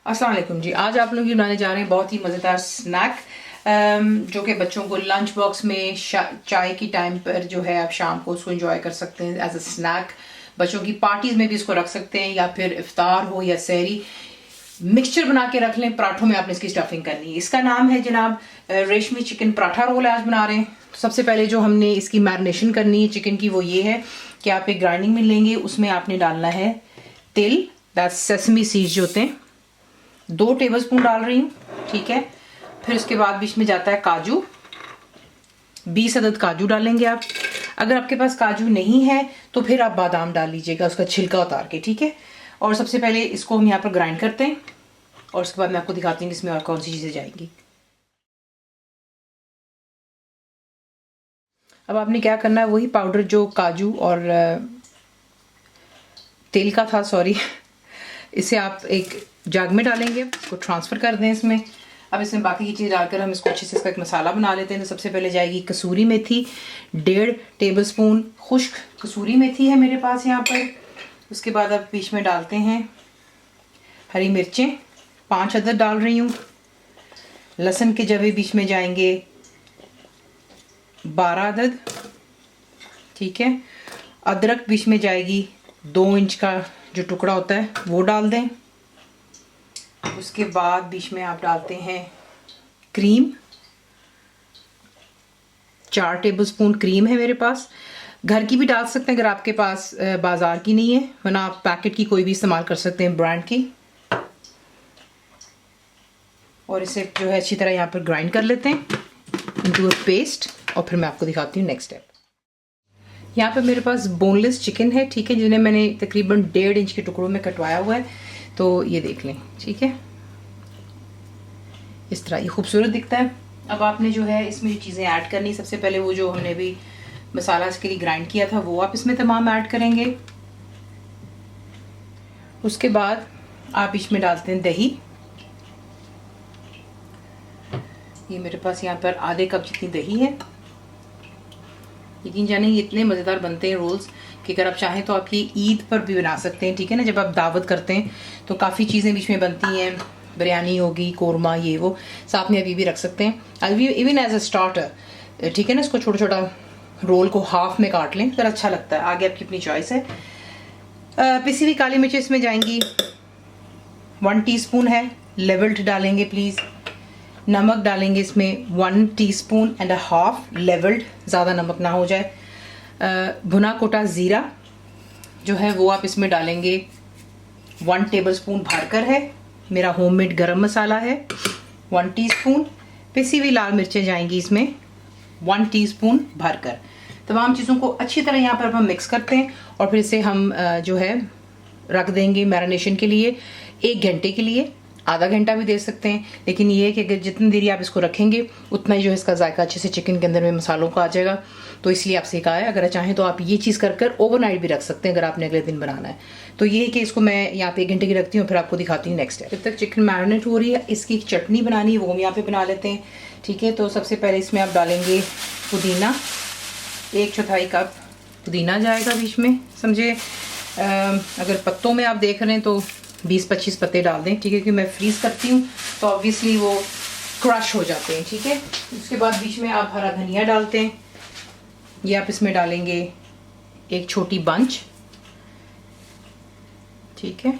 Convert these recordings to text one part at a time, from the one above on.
अस्सलाम वालेकुम जी। आज आप लोग बनाने जा रहे हैं बहुत ही मज़ेदार स्नैक, जो कि बच्चों को लंच बॉक्स में चाय की टाइम पर जो है आप शाम को उसको एंजॉय कर सकते हैं एज अ स्नैक। बच्चों की पार्टीज में भी इसको रख सकते हैं, या फिर इफ्तार हो या सहरी मिक्सचर बना के रख लें। पराठों में आपने इसकी स्टफिंग करनी है। इसका नाम है जनाब रेशमी चिकन पराठा रोल। आज बना रहे हैं। सबसे पहले जो हमने इसकी मैरिनेशन करनी है चिकन की वो ये है कि आप एक ग्राइंडिंग में लेंगे, उसमें आपने डालना है तिल, दैट्स सेसमी सीड्स जो होते हैं, 2 टेबलस्पून डाल रही हूँ। ठीक है, फिर उसके बाद बीच में जाता है काजू, 20 अदद काजू डालेंगे आप। अगर आपके पास काजू नहीं है तो फिर आप बादाम डाल लीजिएगा, उसका छिलका उतार के। ठीक है, और सबसे पहले इसको हम यहाँ पर ग्राइंड करते हैं और उसके बाद मैं आपको दिखाती हूँ इसमें और कौन सी चीज़ें जाएंगी। अब आपने क्या करना है, वही पाउडर जो काजू और तेल का था, सॉरी, इसे आप एक जग में डालेंगे, इसको ट्रांसफ़र कर दें इसमें। अब इसमें बाकी की चीज़ डालकर हम इसको अच्छे से इसका एक मसाला बना लेते हैं। तो सबसे पहले जाएगी कसूरी मेथी, 1.5 टेबलस्पून खुश्क कसूरी मेथी है मेरे पास यहाँ पर। उसके बाद अब बीच में डालते हैं हरी मिर्चें, 5 अदद डाल रही हूँ। लहसुन के जवे बीच में जाएंगे 12 अदद। ठीक है, अदरक बीच में जाएगी 2 इंच का जो टुकड़ा होता है वो डाल दें। उसके बाद बीच में आप डालते हैं क्रीम, 4 टेबलस्पून क्रीम है मेरे पास। घर की भी डाल सकते हैं अगर आपके पास बाजार की नहीं है, वरना आप पैकेट की कोई भी इस्तेमाल कर सकते हैं, ब्रांड की। और इसे जो है अच्छी तरह यहाँ पर ग्राइंड कर लेते हैं इनटू अ पेस्ट, और फिर मैं आपको दिखाती हूँ नेक्स्ट स्टेप। यहाँ पे मेरे पास बोनलेस चिकन है, ठीक है, जिन्हें मैंने तकरीबन 1.5 इंच के टुकड़ों में कटवाया हुआ है। तो ये देख लें, ठीक है, इस तरह ये खूबसूरत दिखता है। अब आपने जो है इसमें जो चीज़ें ऐड करनी, सबसे पहले वो जो हमने भी मसाला इसके लिए ग्राइंड किया था वो आप इसमें तमाम ऐड करेंगे। उसके बाद आप इसमें डालते हैं दही। ये मेरे पास यहाँ पर आधे कप जितनी दही है। यकीन जाने ये इतने मज़ेदार बनते हैं रोल्स कि अगर आप चाहें तो आप ये ईद पर भी बना सकते हैं। ठीक है ना, जब आप दावत करते हैं तो काफ़ी चीज़ें बीच में बनती हैं, बिरयानी होगी, कोरमा, ये वो, साथ में आप ये भी रख सकते हैं इवन एज अ स्टार्टर। ठीक है ना, इसको छोटा छोटा रोल को हाफ में काट लें, फिर अच्छा लगता है। आगे आपकी अपनी चॉइस है। पिसी हुई काली मिर्च इसमें जाएंगी, 1 टीस्पून है, लेवल्ड डालेंगे प्लीज़। नमक डालेंगे इसमें 1 टीस्पून एंड हाफ लेवल्ड, ज़्यादा नमक ना हो जाए। भुना कोटा ज़ीरा जो है वो आप इसमें डालेंगे 1 टेबलस्पून भरकर है। मेरा होममेड गरम मसाला है 1 टीस्पून। पिसी हुई लाल मिर्चें जाएंगी इसमें 1 टीस्पून भरकर। तमाम चीज़ों को अच्छी तरह यहाँ पर हम मिक्स करते हैं और फिर इसे हम जो है रख देंगे मैरिनेशन के लिए 1 घंटे के लिए। आधा घंटा भी दे सकते हैं, लेकिन ये है कि अगर जितनी देरी आप इसको रखेंगे उतना ही जो है इसका जायका अच्छे से चिकन के अंदर में मसालों का आ जाएगा। तो इसलिए आपसे कहा है, अगर चाहें तो आप ये चीज़ कर ओवरनाइट भी रख सकते हैं अगर आपने अगले दिन बनाना है। तो ये है कि इसको मैं यहाँ पे 1 घंटे की रखती हूँ, फिर आपको दिखाती हूँ नेक्स्ट है। जब तक चिकन मैरिनेट हो रही है, इसकी एक चटनी बनानी है वो हम यहाँ पे बना लेते हैं। ठीक है, तो सबसे पहले इसमें आप डालेंगे पुदीना, 1/4 कप पुदीना जाएगा बीच में, समझे। अगर पत्तों में आप देख रहे हैं तो 20-25 पत्ते डाल दें। ठीक है, क्योंकि मैं फ्रीज़ करती हूँ तो ऑब्वियसली वो क्रश हो जाते हैं। ठीक है, उसके बाद बीच में आप हरा धनिया डालते हैं, ये आप इसमें डालेंगे 1 छोटी बंच। ठीक है,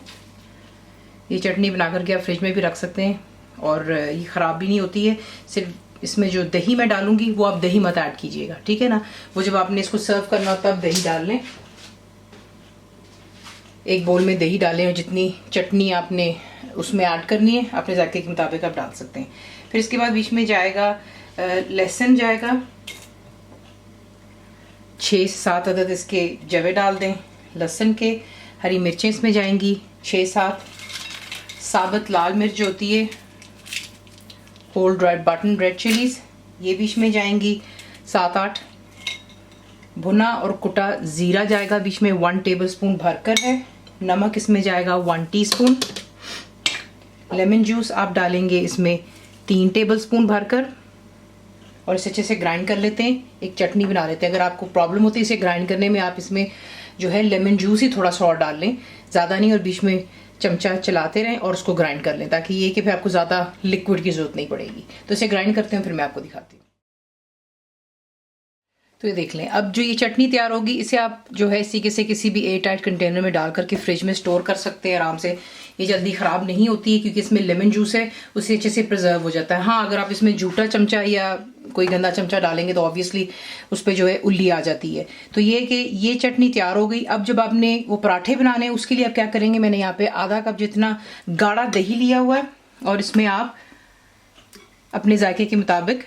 ये चटनी बना करके आप फ्रिज में भी रख सकते हैं और ये ख़राब भी नहीं होती है। सिर्फ इसमें जो दही मैं डालूंगी वो आप दही मत ऐड कीजिएगा, ठीक है ना। वो जब आपने इसको सर्व करना हो तब दही डाल लें। एक बोल में दही डालें और जितनी चटनी आपने उसमें ऐड करनी है अपने जायके के मुताबिक आप डाल सकते हैं। फिर इसके बाद बीच में जाएगा लहसुन जाएगा, 6 से 7 अदद इसके जवे डाल दें लहसुन के। हरी मिर्चें इसमें जाएंगी 6-7। साबुत लाल मिर्च जो होती है, whole dried button red chillies, ये बीच में जाएंगी 7-8। भुना और कुटा ज़ीरा जाएगा बीच में 1 टेबलस्पून भरकर है। नमक इसमें जाएगा 1 टीस्पून। लेमन जूस आप डालेंगे इसमें 3 टेबलस्पून भरकर और इसे अच्छे से ग्राइंड कर लेते हैं, एक चटनी बना लेते हैं। अगर आपको प्रॉब्लम होती है इसे ग्राइंड करने में, आप इसमें जो है लेमन जूस ही थोड़ा सा और डाल लें, ज़्यादा नहीं, और बीच में चमचा चलाते रहें और उसको ग्राइंड कर लें, ताकि ये कि फिर आपको ज़्यादा लिक्विड की ज़रूरत नहीं पड़ेगी। तो इसे ग्राइंड करते हैं, फिर मैं आपको दिखाती हूँ। तो ये देख लें, अब जो ये चटनी तैयार होगी, इसे आप जो है इसी के से किसी भी एयर टाइट कंटेनर में डाल करके फ्रिज में स्टोर कर सकते हैं आराम से। ये जल्दी ख़राब नहीं होती है क्योंकि इसमें लेमन जूस है, उससे अच्छे से प्रिजर्व हो जाता है। हाँ, अगर आप इसमें जूठा चमचा या कोई गंदा चमचा डालेंगे तो ऑब्वियसली उस पर जो है उल्ली आ जाती है। तो ये कि ये चटनी तैयार हो गई। अब जब आपने वो पराठे बनाने हैं उसके लिए आप क्या करेंगे, मैंने यहाँ पे आधा कप जितना गाढ़ा दही लिया हुआ है और इसमें आप अपने जायके के मुताबिक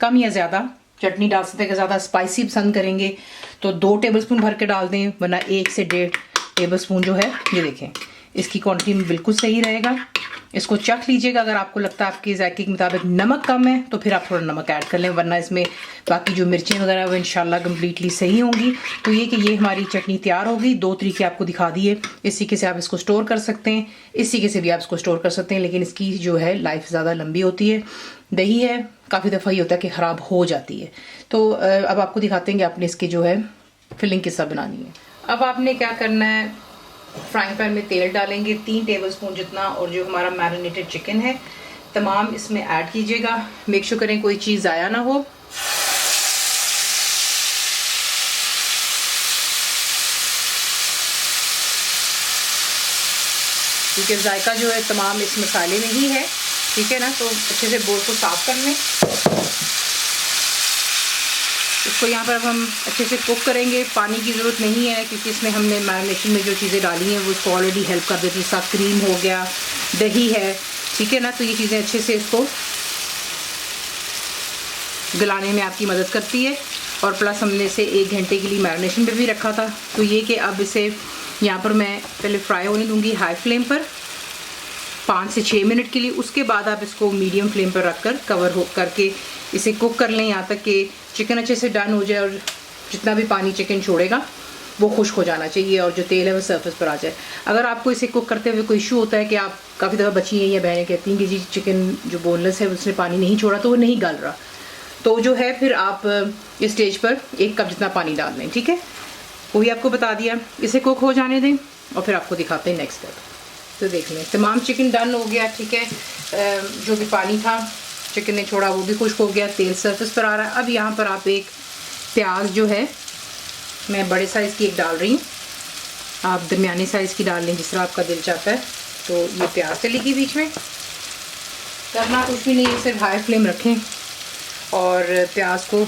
कम या ज़्यादा चटनी डाल सकते हैं। ज़्यादा स्पाइसी पसंद करेंगे तो 2 टेबलस्पून भर के डाल दें, वरना 1 से 1.5 टेबलस्पून जो है, ये देखें इसकी क्वांटिटी में बिल्कुल सही रहेगा। इसको चख लीजिएगा, अगर आपको लगता है आपके जायके के मुताबिक नमक कम है तो फिर आप थोड़ा नमक ऐड कर लें, वरना इसमें बाकी जो मिर्चें वगैरह वो इंशाल्लाह कम्प्लीटली सही होंगी। तो ये कि ये हमारी चटनी तैयार होगी। 2 तरीके आपको दिखा दिए। इस तरीके से आप इसको स्टोर कर सकते हैं, इस तरीके से भी आप इसको स्टोर कर सकते हैं, लेकिन इसकी जो है लाइफ ज़्यादा लंबी होती है। दही है, काफ़ी दफ़ा ये होता है कि ख़राब हो जाती है। तो अब आपको दिखाते हैं कि आपने इसकी जो है फिलिंग किस तरह बनानी है। अब आपने क्या करना है, फ्राइंग पैन में तेल डालेंगे 3 टेबलस्पून जितना, और जो हमारा मैरिनेटेड चिकन है तमाम इसमें ऐड कीजिएगा। मेक श्योर करें कोई चीज़ ज़ाया ना हो। क्योंकि जायका जो है तमाम इस मसाले में ही है, ठीक है ना। तो अच्छे से बोल को साफ कर लें। इसको यहाँ पर अब हम अच्छे से कुक करेंगे। पानी की ज़रूरत नहीं है क्योंकि इसमें हमने मैरिनेशन में जो चीज़ें डाली हैं वो इसको ऑलरेडी हेल्प कर देती है। साथ क्रीम हो गया, दही है, ठीक है ना। तो ये चीज़ें अच्छे से इसको गलाने में आपकी मदद करती है। और प्लस हमने इसे 1 घंटे के लिए मैरिनेशन पे भी रखा था। तो ये कि अब इसे यहाँ पर मैं पहले फ्राई होने दूँगी हाई फ्लेम पर 5 से 6 मिनट के लिए। उसके बाद आप इसको मीडियम फ्लेम पर रखकर कवर हो करके इसे कुक कर लें यहाँ तक कि चिकन अच्छे से डन हो जाए और जितना भी पानी चिकन छोड़ेगा वो खुश्क हो जाना चाहिए और जो तेल है वो सरफेस पर आ जाए। अगर आपको इसे कुक करते हुए कोई इशू होता है कि आप काफ़ी दफ़ा बची हैं या बहनें कहती हैं कि जी चिकन जो बोनलेस है उसने पानी नहीं छोड़ा तो वो नहीं गल रहा, तो जो है फिर आप इस स्टेज पर 1 कप जितना पानी डाल लें, ठीक है। वो भी आपको बता दिया। इसे कुक हो जाने दें और फिर आपको दिखाते हैं नेक्स्ट स्टेप। तो देख लें तमाम चिकन डन हो गया, ठीक है। जो भी पानी था चिकन ने छोड़ा वो भी खुश्क हो गया, तेल सरफेस पर आ रहा है। अब यहाँ पर आप एक प्याज जो है मैं बड़े साइज़ की एक डाल रही हूँ, आप दरमियाने साइज़ की डाल लें जिस तरह आपका दिल चाहता है। तो ये प्याज चलेगी बीच में, करना कुछ भी नहीं, सिर्फ हाई फ्लेम रखें और प्याज को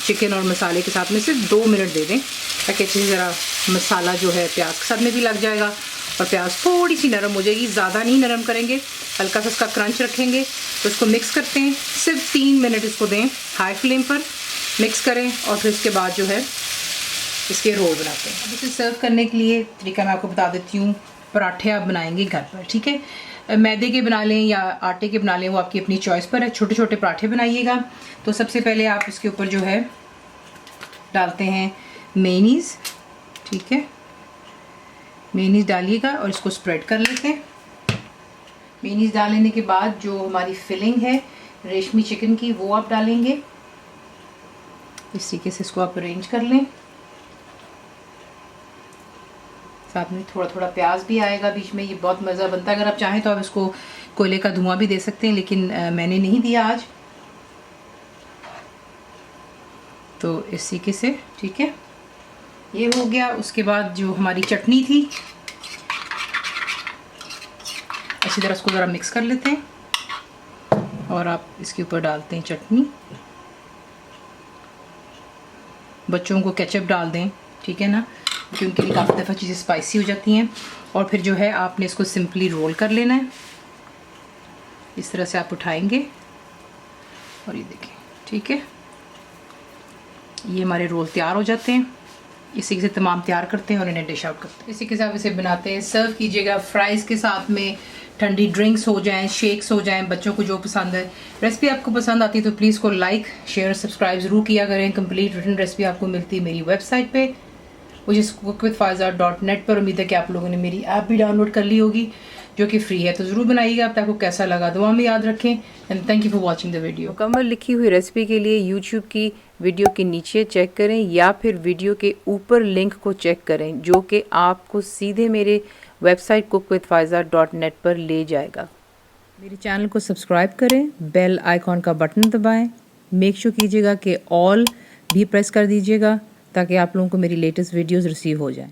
चिकन और मसाले के साथ में सिर्फ 2 मिनट दे दें ताकि अच्छे से ज़रा मसाला जो है प्याज के साथ में भी लग जाएगा और प्याज थोड़ी सी नरम हो जाएगी। ज़्यादा नहीं नरम करेंगे, हल्का सा इसका क्रंच रखेंगे। तो इसको मिक्स करते हैं, सिर्फ 3 मिनट इसको दें हाई फ्लेम पर, मिक्स करें और फिर उसके बाद जो है इसके रोल बनाते हैं। अब इसे सर्व करने के लिए तरीका मैं आपको बता देती हूँ। पराठे आप बनाएंगे घर पर, ठीक है, मैदे के बना लें या आटे के बना लें, वो आपकी अपनी चॉइस पर है। छोटे छोटे पराठे बनाइएगा। तो सबसे पहले आप इसके ऊपर जो है डालते हैं मेयोनीज़, ठीक है, मेयोनीज़ डालिएगा और इसको स्प्रेड कर लेते हैं। मेयोनीज़ डाल लेने के बाद जो हमारी फिलिंग है रेशमी चिकन की वो आप डालेंगे। इस तरीके से इसको आप अरेंज कर लें। साथ में थोड़ा थोड़ा प्याज भी आएगा बीच में, ये बहुत मज़ा बनता है। अगर आप चाहें तो आप इसको कोयले का धुआं भी दे सकते हैं, लेकिन मैंने नहीं दिया आज। तो इस तरीके से, ठीक है, ये हो गया। उसके बाद जो हमारी चटनी थी अच्छी तरह इसको ज़रा मिक्स कर लेते हैं और आप इसके ऊपर डालते हैं चटनी। बच्चों को केचप डाल दें, ठीक है ना, क्योंकि उनके लिए काफ़ी दफ़ा चीज़ें स्पाइसी हो जाती हैं। और फिर जो है आपने इसको सिंपली रोल कर लेना है। इस तरह से आप उठाएंगे और ये देखें, ठीक है, ये हमारे रोल तैयार हो जाते हैं। इसी के से तमाम तैयार करते हैं और इन्हें डिश आउट करते हैं। इसी के साथ इसे बनाते हैं, सर्व कीजिएगा फ्राइज़ के साथ में। ठंडी ड्रिंक्स हो जाएं, शेक्स हो जाएं, बच्चों को जो पसंद है। रेसिपी आपको पसंद आती है तो प्लीज़ को लाइक शेयर सब्सक्राइब ज़रूर किया करें। कंप्लीट रिटन रेसिपी आपको मिलती है मेरी वेबसाइट पे, वो जिस cookWithFaiza.net पर। उम्मीद है कि आप लोगों ने मेरी ऐप भी डाउनलोड कर ली होगी जो कि फ्री है, तो ज़रूर बनाइएगा। अब आपको कैसा लगा दुआ में याद रखें। And thank you for watching the video. मुकम्मल लिखी हुई रेसिपी के लिए यूट्यूब की वीडियो के नीचे चेक करें या फिर वीडियो के ऊपर लिंक को चेक करें जो कि आपको सीधे मेरे वेबसाइट cookWithFaiza.net पर ले जाएगा। मेरे चैनल को सब्सक्राइब करें, बेल आइकॉन का बटन दबाएं, मेक श्योर कीजिएगा कि ऑल भी प्रेस कर दीजिएगा ताकि आप लोगों को मेरी लेटेस्ट वीडियोस रिसीव हो जाएं।